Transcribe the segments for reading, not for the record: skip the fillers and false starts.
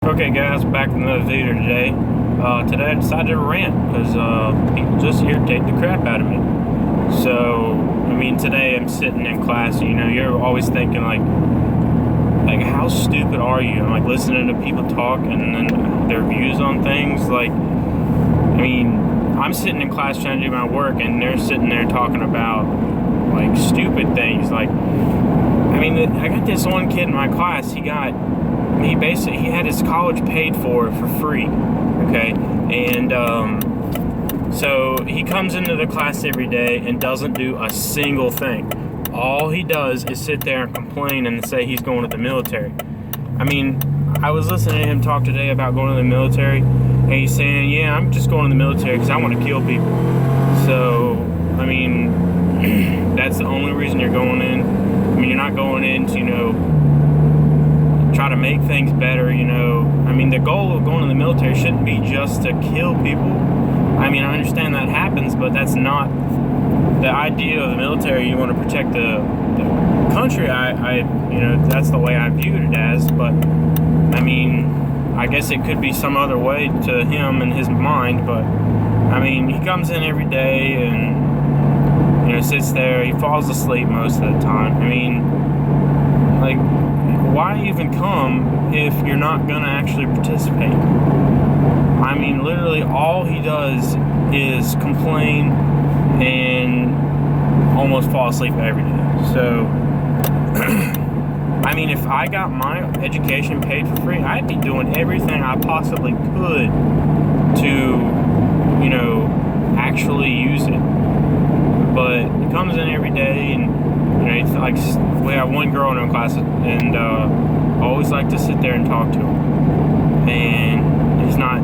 Okay guys, back with another video today. Today I decided to rant because people just irritate the crap out of me. So, today I'm sitting in class, you're always thinking like how stupid are you? I'm listening to people talk and then their views on things. I'm sitting in class trying to do my work and they're sitting there talking about stupid things. I got this one kid in my class, he had his college paid for free, okay? And so he comes into the class every day and doesn't do a single thing. All he does is sit there and complain and say he's going to the military. I was listening to him talk today about going to the military, and he's saying, yeah, I'm just going to the military because I want to kill people. So, that's the only reason you're going in. You're not going in to, try to make things better, the goal of going to the military shouldn't be just to kill people. I understand that happens, but that's not the idea of the military. You want to protect the country. That's the way I viewed it as, but I guess it could be some other way to him and his mind, but he comes in every day and sits there, he falls asleep most of the time. Why even come if you're not gonna actually participate? Literally all he does is complain and almost fall asleep every day. So, if I got my education paid for free, I'd be doing everything I possibly could to, actually use it. But he comes in every day and, we have one girl in our class, and I always like to sit there and talk to him, and he's not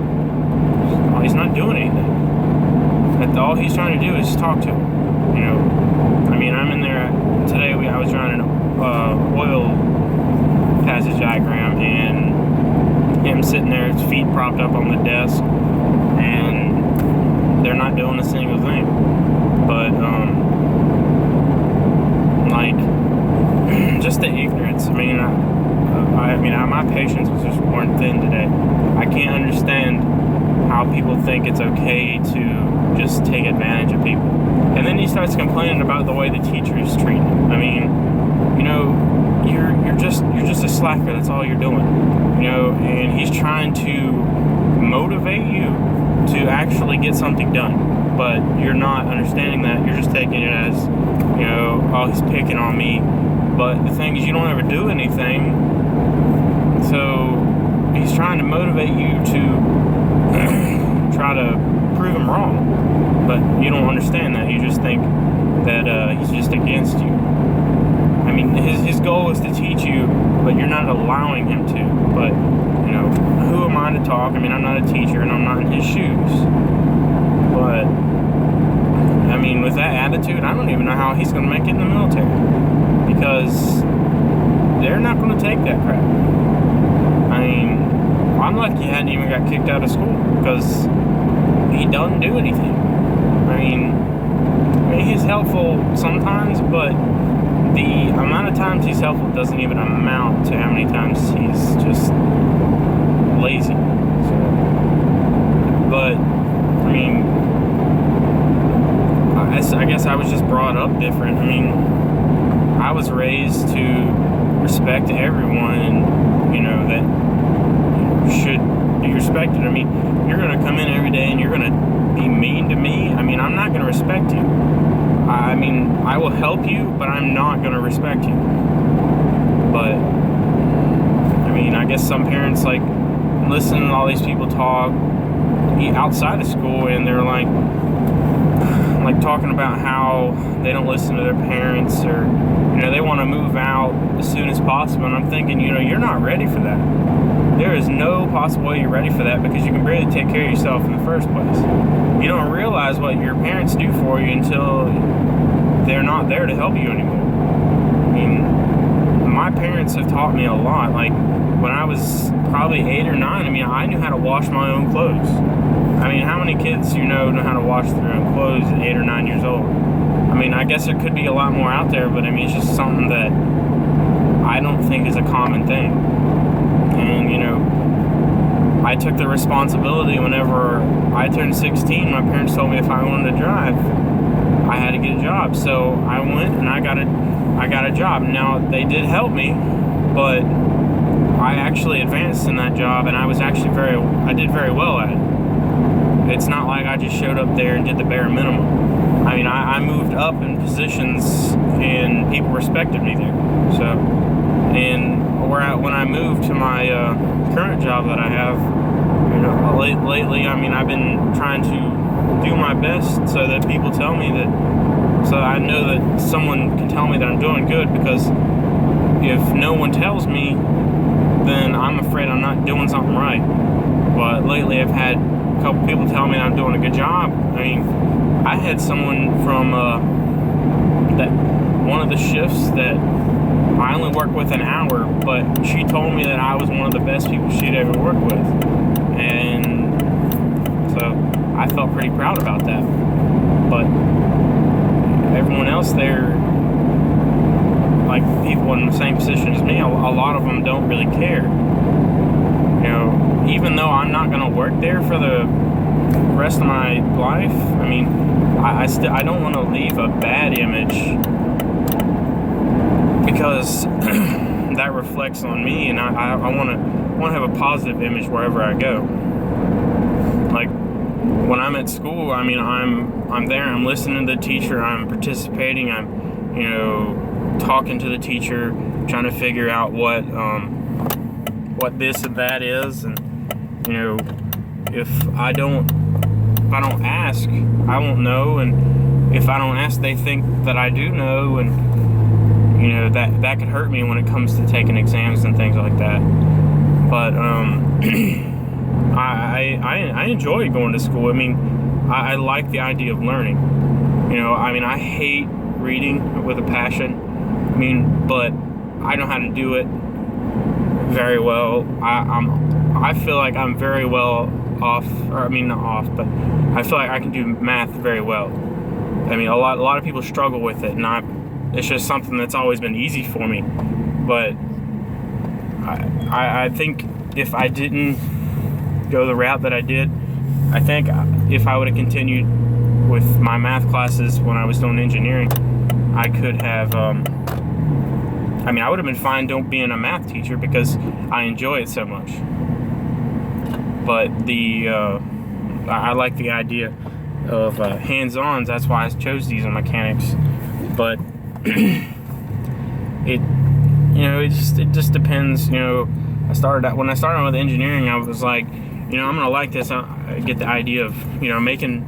doing anything. All he's trying to do is talk to him. I'm in there today. I was running an oil passage diagram, and him sitting there, his feet propped up on the desk, and they're not doing a single thing. But just the ignorance. My patience was just worn thin today. I can't understand how people think it's okay to just take advantage of people. And then he starts complaining about the way the teachers treat him. You're just a slacker. That's all you're doing. And he's trying to motivate you to actually get something done. But you're not understanding that. You're just taking it as, oh, he's picking on me. But the thing is, you don't ever do anything. So he's trying to motivate you to try to prove him wrong. But you don't understand that. You just think that he's just against you. His goal is to teach you, but you're not allowing him to. But, who am I to talk? I'm not a teacher, and I'm not in his shoes. But, with that attitude, I don't even know how he's going to make it in the military. Because they're not going to take that crap. I'm lucky he hadn't even got kicked out of school, because he doesn't do anything. He's helpful sometimes, but the amount of times he's helpful doesn't even amount to how many times he's just lazy. But, I guess I was just brought up different. I was raised to respect everyone, and, that should be respected. You're going to come in every day and you're going to be mean to me. I'm not going to respect you. I will help you, but I'm not going to respect you. But, I guess some parents, listen to all these people talk outside of school, and they're talking about how they don't listen to their parents, or, they want to move out as soon as possible. And I'm thinking, you're not ready for that. There is no possible way you're ready for that, because you can barely take care of yourself in the first place. You don't realize what your parents do for you until they're not there to help you anymore. My parents have taught me a lot. When I was probably 8 or 9, I knew how to wash my own clothes. How many kids know how to wash their own clothes at 8 or 9 years old? I guess there could be a lot more out there, but it's just something that I don't think is a common thing. And I took the responsibility whenever I turned 16. My parents told me if I wanted to drive, I had to get a job. So I went and I got a job. Now, they did help me, but I actually advanced in that job, and I did very well at it. It's not like I just showed up there and did the bare minimum. I mean, I moved up in positions, and people respected me there. So, and when I moved to my current job that I have, lately, I mean, I've been trying to do my best so that people tell me that, so I know that someone can tell me that I'm doing good, because if no one tells me, then I'm afraid I'm not doing something right. But lately I've had a couple people tell me that I'm doing a good job. I mean, I had someone from that one of the shifts that I only worked with an hour, but she told me that I was one of the best people she'd ever worked with. And so I felt pretty proud about that. But everyone else there, like people in the same position as me, a lot of them don't really care. Even though I'm not going to work there for the rest of my life, I mean, I don't want to leave a bad image, because that reflects on me, and I want to have a positive image wherever I go. Like when I'm at school, I mean, I'm there, I'm listening to the teacher, I'm participating, I'm talking to the teacher, trying to figure out what this and that is, and if I don't ask, I won't know, and if I don't ask, they think that I do know, and that could hurt me when it comes to taking exams and things like that. But I enjoy going to school. I mean, I like the idea of learning. I mean, I hate reading with a passion. I mean, but I know how to do it very well. I feel like I'm very well off, or I mean not off, but I feel like I can do math very well. I mean, a lot of people struggle with it, and it's just something that's always been easy for me. But I think if I didn't go the route that I did, I think if I would have continued with my math classes when I was doing engineering, I could have, I would have been fine being a math teacher, because I enjoy it so much. But I like the idea of hands-ons. That's why I chose diesel mechanics. But it just depends. When I started with engineering, I was like, I'm gonna like this. I get the idea of making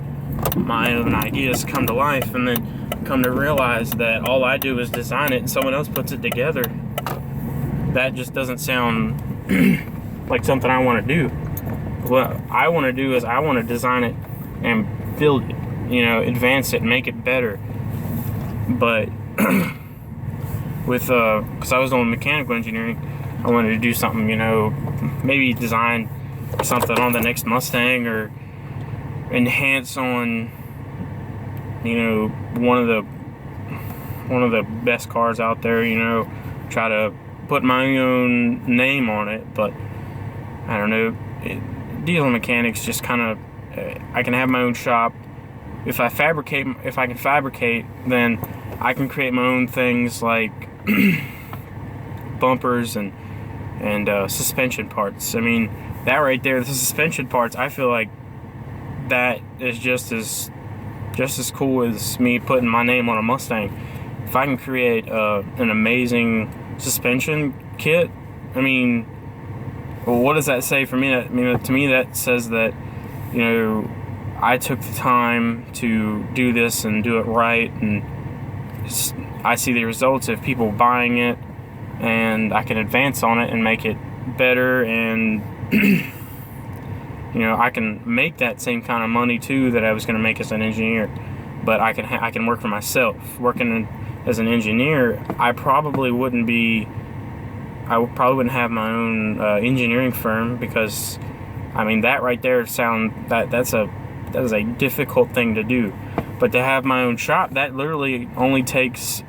my own ideas come to life, and then come to realize that all I do is design it and someone else puts it together. That just doesn't sound like something I want to do. What I want to do is I want to design it and build it, advance it, make it better. But because I was doing mechanical engineering, I wanted to do something, maybe design something on the next Mustang, or enhance on one of the best cars out there, try to put my own name on it. But I don't know, diesel mechanics just kind of, I can have my own shop. If I can fabricate, then I can create my own things, like bumpers and suspension parts. I mean, that right there, the suspension parts, I feel like that is just as cool as me putting my name on a Mustang. If I can create an amazing suspension kit, I mean, well, what does that say for me? To me, that says that I took the time to do this and do it right, and I see the results of people buying it, and I can advance on it and make it better, and I can make that same kind of money too that I was going to make as an engineer. But I can work for myself. Working as an engineer, I probably wouldn't have my own engineering firm, because that right there that is a difficult thing to do. But to have my own shop, that literally only takes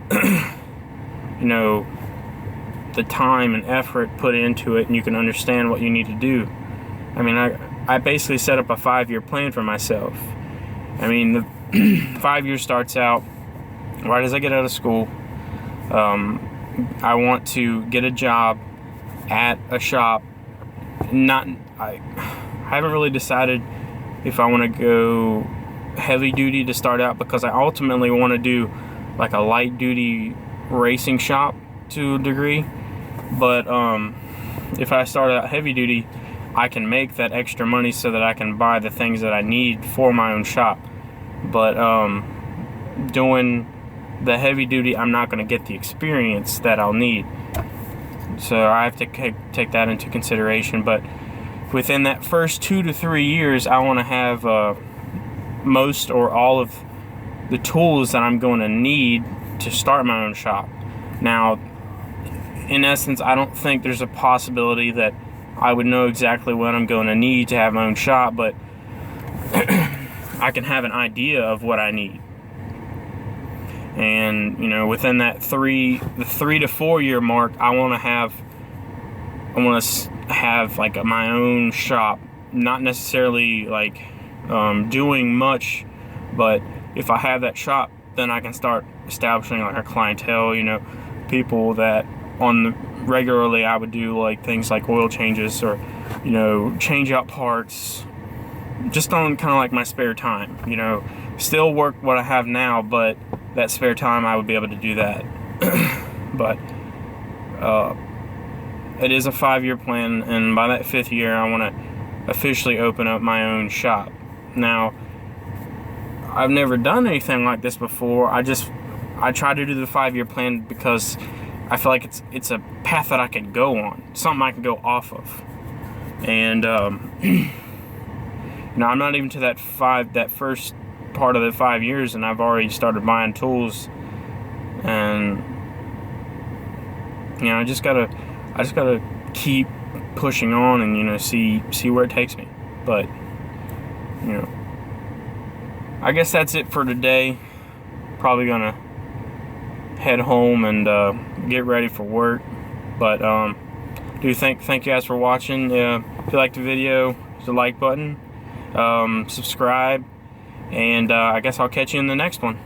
the time and effort put into it, and you can understand what you need to do. I mean, I basically set up a 5-year plan for myself. I mean, the 5 years starts out right as I get out of school. I want to get a job at a shop. I haven't really decided if I want to go heavy duty to start out, because I ultimately want to do like a light duty racing shop to a degree. But if I start out heavy duty, I can make that extra money so that I can buy the things that I need for my own shop. But doing the heavy duty, I'm not going to get the experience that I'll need. So I have to take that into consideration. But within that first 2 to 3 years, I want to have most or all of the tools that I'm going to need to start my own shop. Now, in essence, I don't think there's a possibility that I would know exactly what I'm going to need to have my own shop, but I can have an idea of what I need. And, you know, within that the 3 to 4 year mark, I want to have like my own shop, not necessarily like doing much, but if I have that shop, then I can start establishing like a clientele, you know, people that regularly I would do like things like oil changes, or, you know, change out parts, just on kind of like my spare time, you know, still work what I have now, but that spare time I would be able to do that. But it is a 5-year plan, and by that 5th year I want to officially open up my own shop. Now, I've never done anything like this before. I try to do the 5-year plan because I feel like it's a path that I can go on, something I can go off of. And now I'm not even to that first part of the 5 years, and I've already started buying tools. And you know, I just gotta keep pushing on, and, you know, see where it takes me. But, you know, I guess that's it for today. Probably gonna head home and get ready for work. But thank you guys for watching. If you liked the video, hit the like button, subscribe, and I guess I'll catch you in the next one.